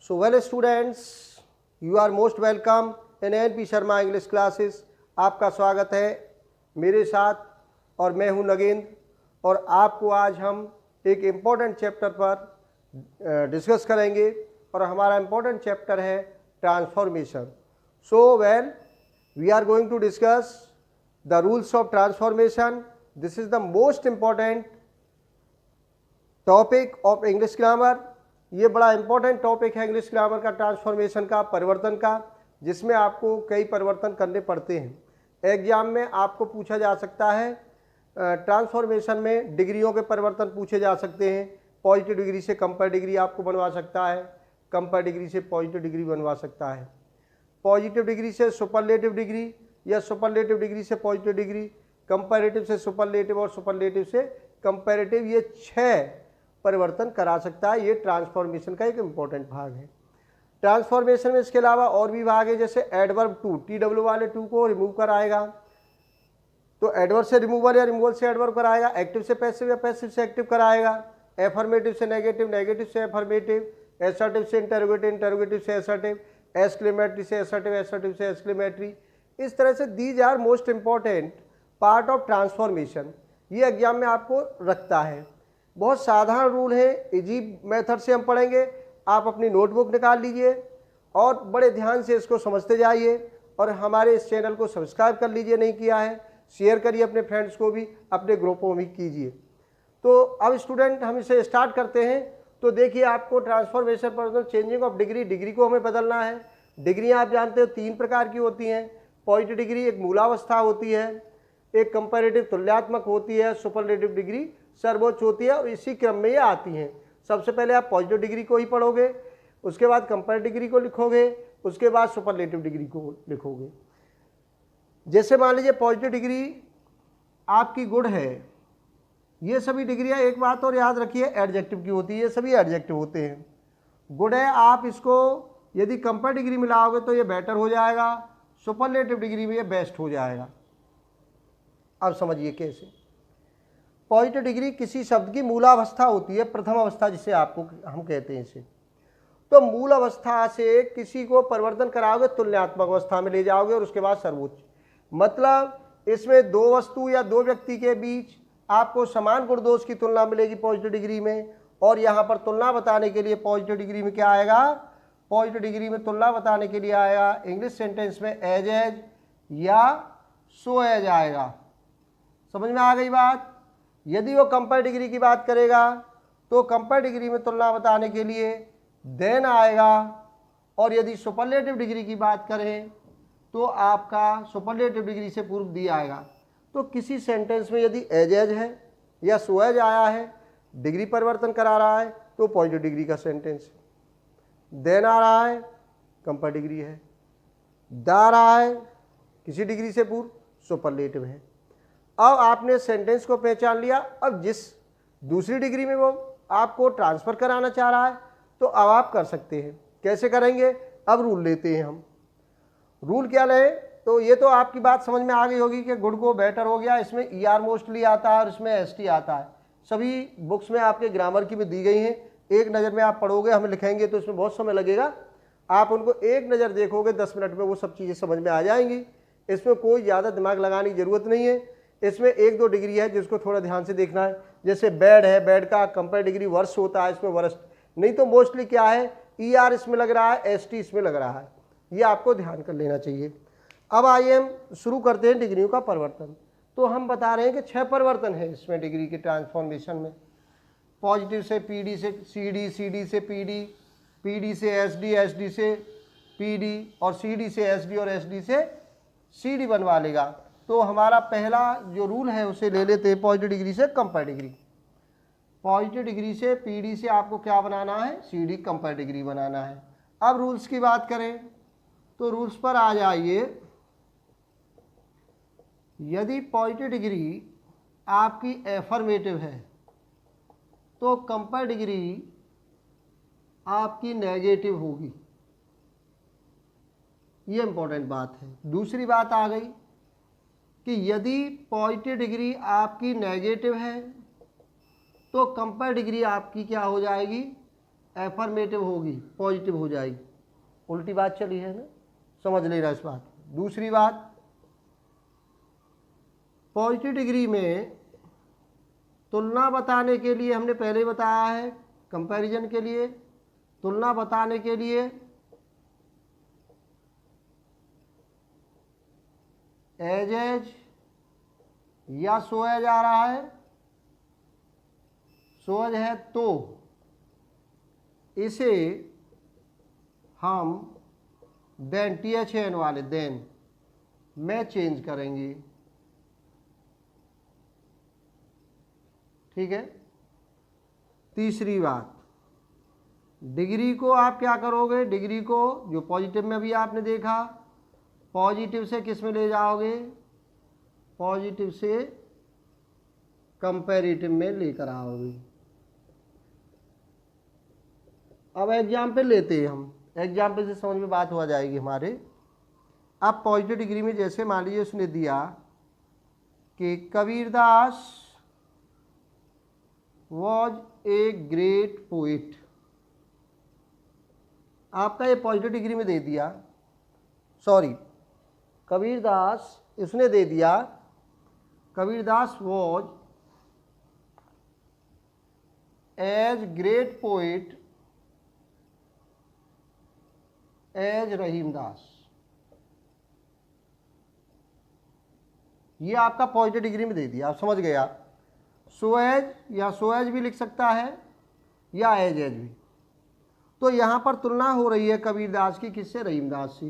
So well students, you are most welcome in NP Sharma English classes. आपका स्वागत है मेरे साथ और मैं हूं नगेंद्र और आपको आज हम एक इम्पोर्टेंट चैप्टर पर डिस्कस करेंगे और हमारा इम्पोर्टेंट चैप्टर है transformation. So well we are going to discuss the rules of transformation. This is the most important topic of English grammar. ये बड़ा इंपॉर्टेंट टॉपिक है इंग्लिश ग्रामर का, ट्रांसफॉर्मेशन का, परिवर्तन का, जिसमें आपको कई परिवर्तन करने पड़ते हैं। एग्जाम में आपको पूछा जा सकता है ट्रांसफॉर्मेशन में डिग्रियों के परिवर्तन पूछे जा सकते हैं। पॉजिटिव डिग्री से कंपेयर डिग्री आपको बनवा सकता है, कंपेयर डिग्री से पॉजिटिव डिग्री बनवा सकता है, पॉजिटिव डिग्री से सुपरलेटिव डिग्री या सुपरलेटिव डिग्री से पॉजिटिव डिग्री, कंपैरेटिव से सुपरलेटिव और सुपरलेटिव से कंपैरेटिव। ये 6 परिवर्तन करा सकता है। ये ट्रांसफॉर्मेशन का एक इम्पॉर्टेंट भाग है। ट्रांसफॉर्मेशन में इसके अलावा और भी भाग है, जैसे एडवर्ब टू, TW वाले टू को रिमूव कराएगा तो एडवर्ब से रिमूवल या रिमूवल से एडवर्ब कराएगा, एक्टिव से पैसिव या पैसिव से एक्टिव कराएगा, एफर्मेटिव से नेगेटिव, नेगेटिव से एफर्मेटिव, एसर्टिव से इंटरोगेटिव, इंटरोगेटिव से एसर्टिव, एक्सक्लेमेटरी से एसर्टिव, एसर्टिव से एक्सक्लेमेटरी। इस तरह से these are most important part of transformation. ये एग्जाम में आपको रखता है। बहुत साधारण रूल है, इजी मेथड से हम पढ़ेंगे। आप अपनी नोटबुक निकाल लीजिए और बड़े ध्यान से इसको समझते जाइए और हमारे इस चैनल को सब्सक्राइब कर लीजिए, नहीं किया है शेयर करिए, अपने फ्रेंड्स को भी, अपने ग्रुपों में कीजिए। तो अब स्टूडेंट हम इसे स्टार्ट करते हैं। तो देखिए, आपको ट्रांसफॉर्मेशन पर चेंजिंग ऑफ डिग्री, डिग्री को हमें बदलना है। डिग्रियाँ आप जानते हो 3 प्रकार की होती हैं। पॉजिटिव डिग्री एक मूलावस्था होती है, एक कंपैरेटिव तुल्यात्मक होती है, सुपरलेटिव डिग्री सर्वोच्च होती है और इसी क्रम में ये आती हैं। सबसे पहले आप पॉजिटिव डिग्री को ही पढ़ोगे, उसके बाद कंपैरेटिव डिग्री को लिखोगे, उसके बाद सुपरलेटिव डिग्री को लिखोगे। जैसे मान लीजिए पॉजिटिव डिग्री आपकी गुड है। ये सभी डिग्रियां, एक बात और याद रखिए, एडजेक्टिव की होती है। ये सभी एडजेक्टिव होते हैं। गुड है, आप इसको यदि कंपेयर डिग्री में लाओगे तो ये बेटर हो जाएगा, सुपरलेटिव डिग्री में ये बेस्ट हो जाएगा। अब समझिए कैसे। पॉजिटिव डिग्री किसी शब्द की मूलावस्था होती है, प्रथम अवस्था जिसे आपको हम कहते हैं इसे। तो मूल अवस्था से किसी को परिवर्तन कराओगे, तुलनात्मक अवस्था में ले जाओगे और उसके बाद सर्वोच्च। मतलब इसमें 2 वस्तु या 2 व्यक्ति के बीच आपको समान गुण दोष की तुलना मिलेगी पॉजिटिव डिग्री में। और यहाँ पर तुलना बताने के लिए पॉजिटिव डिग्री में क्या आएगा, पॉजिटिव डिग्री में तुलना बताने के लिए आएगा इंग्लिश सेंटेंस में एज या सो एज आएगा। समझ में आ गई बात। यदि वो कंपेयर डिग्री की बात करेगा तो कंपेयर डिग्री में तुलना बताने के लिए देन आएगा, और यदि सुपरलेटिव डिग्री की बात करें तो आपका सुपरलेटिव डिग्री से पूर्व दी आएगा। तो किसी सेंटेंस में यदि एज है या सो एज आया है, डिग्री परिवर्तन करा रहा है, तो पॉजिटिव डिग्री का सेंटेंस है। देन आ रहा है, कंपेयर डिग्री है। दा आ रहा है, किसी डिग्री से पूर्व, सुपरलेटिव है। अब आपने सेंटेंस को पहचान लिया। अब जिस दूसरी डिग्री में वो आपको ट्रांसफ़र कराना चाह रहा है तो अब आप कर सकते हैं। कैसे करेंगे, अब रूल लेते हैं हम। रूल क्या लें, तो ये तो आपकी बात समझ में आ गई होगी कि गुड को बेटर हो गया। इसमें ER मोस्टली आता है और इसमें ST आता है। सभी बुक्स में आपके ग्रामर की भी दी गई हैं। एक नज़र में आप पढ़ोगे, हम लिखेंगे तो इसमें बहुत समय लगेगा। आप उनको एक नज़र देखोगे, 10 मिनट में वो सब चीज़ें समझ में आ जाएंगी। इसमें कोई ज़्यादा दिमाग लगाने की ज़रूरत नहीं है। इसमें 1-2 डिग्री है जिसको थोड़ा ध्यान से देखना है। जैसे बैड है, बैड का कंपेयर डिग्री वर्स्ट होता है, इसमें वर्स्ट नहीं तो मोस्टली क्या है, ER इसमें लग रहा है, ST इसमें लग रहा है। ये आपको ध्यान कर लेना चाहिए। अब आइए हम शुरू करते हैं डिग्रियों का परिवर्तन। तो हम बता रहे हैं कि 6 परिवर्तन है इसमें डिग्री के ट्रांसफॉर्मेशन में। पॉजिटिव से PD से CD, CD से PD, PD से SD, SD से PD और CD से SD और SD से CD बनवा लेगा। तो हमारा पहला जो रूल है उसे ले लेते हैं, पॉजिटिव डिग्री से कंपेयर डिग्री। पॉजिटिव डिग्री से PD से आपको क्या बनाना है, CD कंपेयर डिग्री बनाना है। अब रूल्स की बात करें तो रूल्स पर आ जाइए। यदि पॉजिटिव डिग्री आपकी एफर्मेटिव है तो कंपेयर डिग्री आपकी नेगेटिव होगी। ये इंपॉर्टेंट बात है। दूसरी बात आ गई कि यदि पॉजिटिव डिग्री आपकी नेगेटिव है तो कंपेयर डिग्री आपकी क्या हो जाएगी, एफर्मेटिव होगी, पॉजिटिव हो जाएगी। उल्टी बात चली है ना, समझ लेना इस बात। दूसरी बात, पॉजिटिव डिग्री में तुलना बताने के लिए हमने पहले बताया है, कंपैरिजन के लिए, तुलना बताने के लिए एज या सो एज आ रहा है, सो एज है तो इसे हम देन THN वाले देन में चेंज करेंगे। ठीक है। तीसरी बात, डिग्री को आप क्या करोगे, डिग्री को जो पॉजिटिव में भी आपने देखा, पॉजिटिव से किस में ले जाओगे, पॉजिटिव से कंपैरेटिव में लेकर आओगे। अब एग्जाम्पल लेते हैं हम, एग्जाम्पल से समझ में बात हो जाएगी हमारे। अब पॉजिटिव डिग्री में जैसे मान लीजिए उसने दिया कि Kabirdas was a great poet, आपका ये पॉजिटिव डिग्री में दे दिया, सॉरी कबीरदास इसने दे दिया Kabirdas was as great poet as Rahimdas. ये आपका पॉजिटिव डिग्री में दे दिया, आप समझ गए आप। सो एज या सो एज भी लिख सकता है या एज भी। तो यहाँ पर तुलना हो रही है कबीरदास की किससे, रहीमदास से,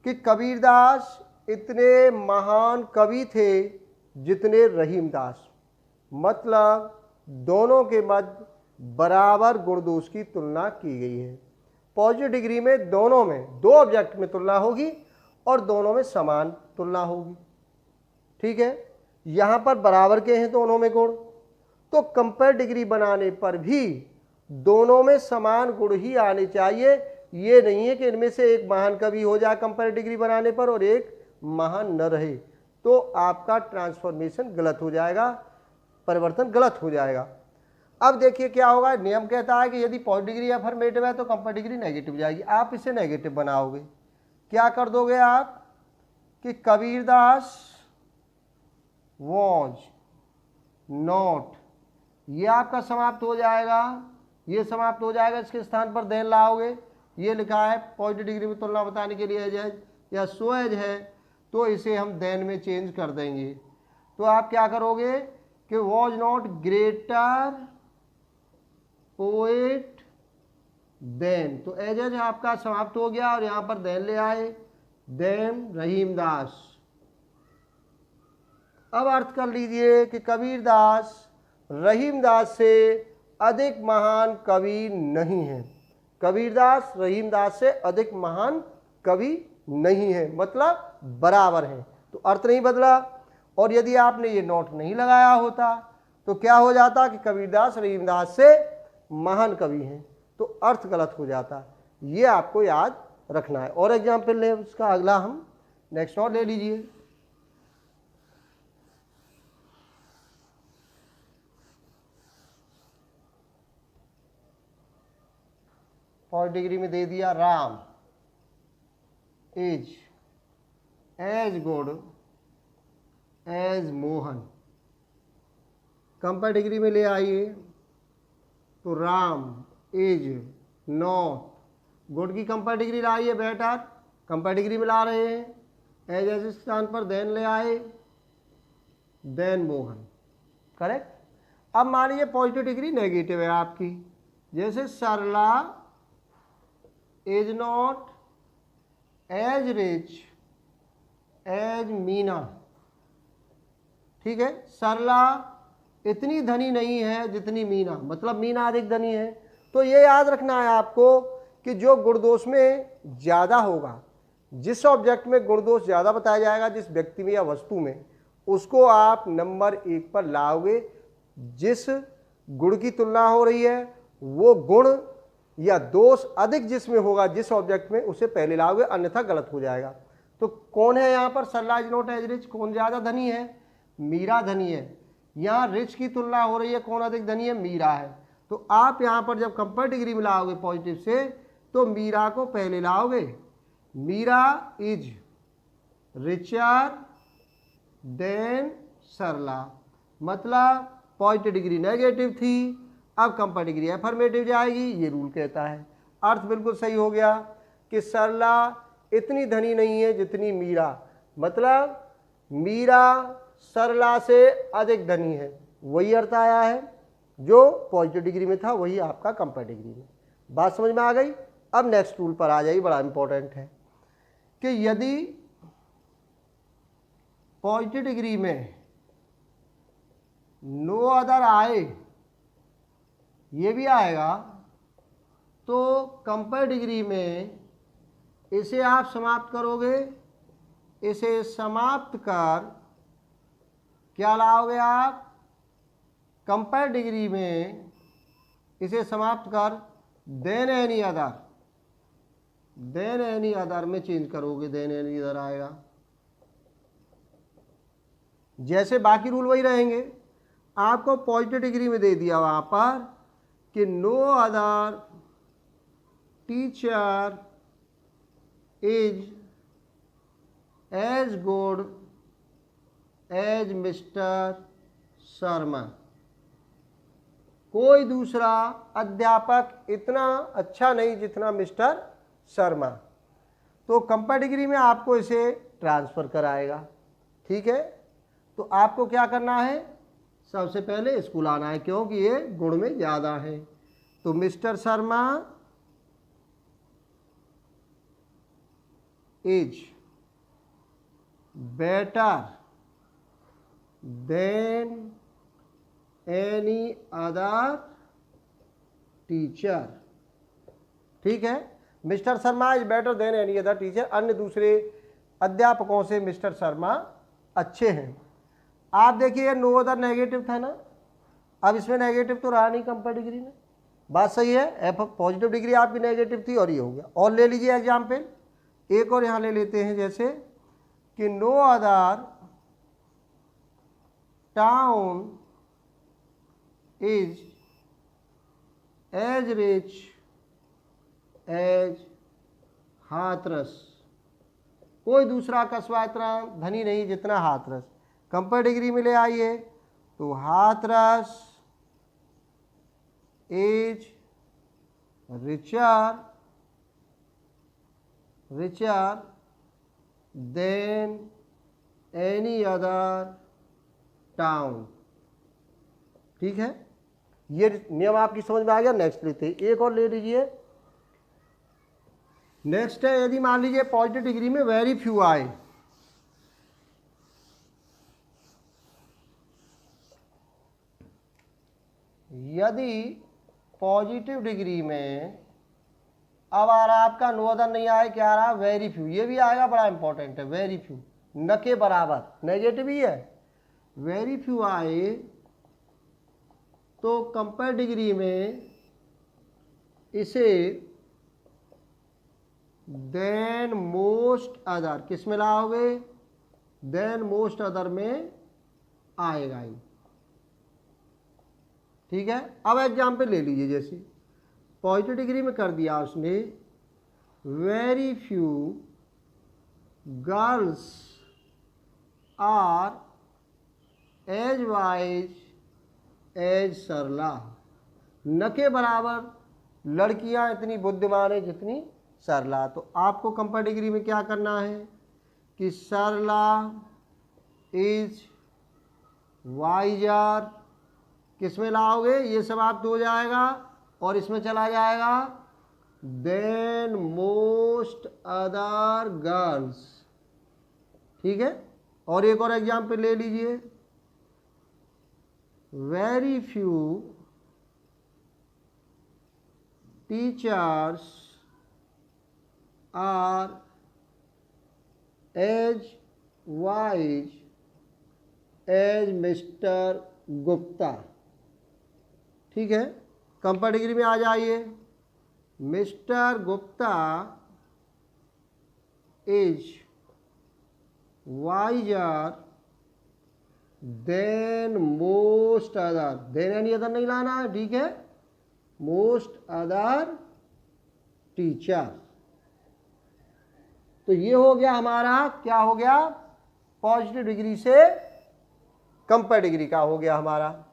कि कबीरदास इतने महान कवि थे जितने रहीमदास, मतलब दोनों के मध्य बराबर गुण दोष की तुलना की गई है। पॉजिटिव डिग्री में दोनों में, दो ऑब्जेक्ट में तुलना होगी और दोनों में समान तुलना होगी। ठीक है, यहाँ पर बराबर के हैं दोनों में गुण, तो कंपेयर डिग्री बनाने पर भी दोनों में समान गुण ही आने चाहिए। ये नहीं है कि इनमें से एक महान कवि हो जाए कंपेयर डिग्री बनाने पर और एक महान न रहे, तो आपका ट्रांसफॉर्मेशन गलत हो जाएगा, परिवर्तन गलत हो जाएगा। अब देखिए क्या होगा, नियम कहता है कि यदि पॉजिटिव डिग्री अफर्मेटिव है तो कंपेयर डिग्री नेगेटिव जाएगी। आप इसे नेगेटिव बनाओगे, क्या कर दोगे आप कि कबीरदास वॉज नॉट, ये आपका समाप्त हो जाएगा, ये समाप्त हो जाएगा, इसके स्थान पर देन लाओगे। ये लिखा है पॉजिटिव डिग्री में तुलना बताने के लिए एज या सो एज है, तो इसे हम देन में चेंज कर देंगे। तो आप क्या करोगे कि was not greater poet than, तो एज आपका समाप्त हो गया और यहाँ पर देन ले आए, देन रहीमदास। अब अर्थ कर लीजिए कि कबीरदास रहीमदास से अधिक महान कवि नहीं है, कबीरदास रहीमदास से अधिक महान कवि नहीं है, मतलब बराबर है, तो अर्थ नहीं बदला। और यदि आपने ये नोट नहीं लगाया होता तो क्या हो जाता कि कबीरदास रहीमदास से महान कवि हैं, तो अर्थ गलत हो जाता। ये आपको याद रखना है। और एग्जाम्पल ले उसका अगला, हम नेक्स्ट नोट ले लीजिए। पॉजिटिव डिग्री में दे दिया Ram is as good as Mohan, compare degree में ले आइए तो राम इज नॉट गुड की कंपेयर डिग्री लाइए, बेटर कंपेयर डिग्री में ला रहे हैं, एज स्थान पर देन ले आए, देन मोहन, करेक्ट। अब मान लीजिए पॉजिटिव डिग्री नेगेटिव है आपकी, जैसे Sarla is not as rich as Meena. ठीक है, सरला इतनी धनी नहीं है जितनी मीना, मतलब मीना अधिक धनी है। तो ये याद रखना है आपको कि जो गुण दोष में ज़्यादा होगा, जिस ऑब्जेक्ट में गुण दोष ज़्यादा बताया जाएगा, जिस व्यक्ति में या वस्तु में, उसको आप नंबर 1 पर लाओगे। जिस गुण की तुलना हो रही है वो गुण या दोष अधिक जिसमें होगा, जिस ऑब्जेक्ट में, उसे पहले लाओगे, अन्यथा गलत हो जाएगा। तो कौन है यहाँ पर सरला इज नॉट एज रिच, कौन ज़्यादा धनी है, मीरा धनी है। यहाँ रिच की तुलना हो रही है, कौन अधिक धनी है, मीरा है। तो आप यहाँ पर जब कंपेयर डिग्री में लाओगे पॉजिटिव से तो मीरा को पहले लाओगे। मीरा इज रिचर देन सरला, मतलब पॉजिटिव डिग्री नेगेटिव थी, अब कंपेयर डिग्री अफर्मेटिव जाएगी, ये रूल कहता है। अर्थ बिल्कुल सही हो गया कि सरला इतनी धनी नहीं है जितनी मीरा, मतलब मीरा सरला से अधिक धनी है, वही अर्थ आया है जो पॉजिटिव डिग्री में था, वही आपका कंपेयर डिग्री में। बात समझ में आ गई। अब नेक्स्ट रूल पर आ जाइए, बड़ा इंपॉर्टेंट है कि यदि पॉजिटिव डिग्री में नो अदर आए, ये भी आएगा, तो कंपेयर डिग्री में इसे आप समाप्त करोगे, इसे समाप्त कर क्या लाओगे आप, कंपेयर डिग्री में इसे समाप्त कर than any other, than any other में चेंज करोगे, देन एनी अदर आएगा। जैसे बाकी रूल वही रहेंगे, आपको पॉजिटिव डिग्री में दे दिया वहाँ पर कि no other teacher is as good as mister Sharma, कोई दूसरा अध्यापक इतना अच्छा नहीं जितना मिस्टर शर्मा। तो कंपेयर डिग्री में आपको इसे ट्रांसफ़र कराएगा, ठीक है। तो आपको क्या करना है, सबसे पहले स्कूल आना है क्योंकि ये गुण में ज़्यादा है। तो mister Sharma is better than any other teacher, ठीक है। Mister Sharma is better than any other teacher, अन्य दूसरे अध्यापकों से मिस्टर शर्मा अच्छे हैं। आप देखिए नो अदर नेगेटिव था ना, अब इसमें नेगेटिव तो रहा नहीं कंपेयर डिग्री में, बात सही है। एफ पॉजिटिव डिग्री आपकी नेगेटिव थी और ये हो गया। और ले लीजिए एग्जाम्पल, एक और यहाँ ले लेते हैं, जैसे कि no other town is as rich as Hathras, कोई दूसरा कस्बा इतना धनी नहीं जितना हाथरस। कंपेयर डिग्री में ले आइए तो Hathras is richer than any other town, ठीक है। ये नियम आपकी समझ में आ गया। नेक्स्ट लेते हैं, एक और ले लीजिए। नेक्स्ट है, यदि मान लीजिए पॉजिटिव डिग्री में वेरी फ्यू आए, यदि पॉजिटिव डिग्री में अब आ रहा आपका नो अदर नहीं आए, क्या आ रहा, वेरी फ्यू, ये भी आएगा, बड़ा इंपॉर्टेंट है। वेरी फ्यू न के बराबर, नेगेटिव ही है। वेरी फ्यू आए तो कंपेयर डिग्री में इसे देन मोस्ट अदर, किस में लाओगे, देन मोस्ट अदर में आएगा ही, ठीक है। अब एग्जाम्पल ले लीजिए, जैसे पॉजिटिव डिग्री में कर दिया उसने, very few girls are as wise as Sarla, न के बराबर लड़कियां इतनी बुद्धिमान है जितनी सरला। तो आपको कंपेयर डिग्री में क्या करना है कि सरला इज वाइजर, किस में लाओगे, ये समाप्त हो जाएगा और इसमें चला जाएगा देन मोस्ट अदर गर्ल्स, ठीक है। और एक और एग्जाम्पल ले लीजिए, very few teachers are as wise as mister Gupta, ठीक है। कंपेयर डिग्री में आ जाइए, mister Gupta is wiser than most other, than any other नहीं लाना है, ठीक है। Most other teacher. तो ये हो गया हमारा, क्या हो गया, पॉजिटिव डिग्री से कंपेयर डिग्री का हो गया हमारा।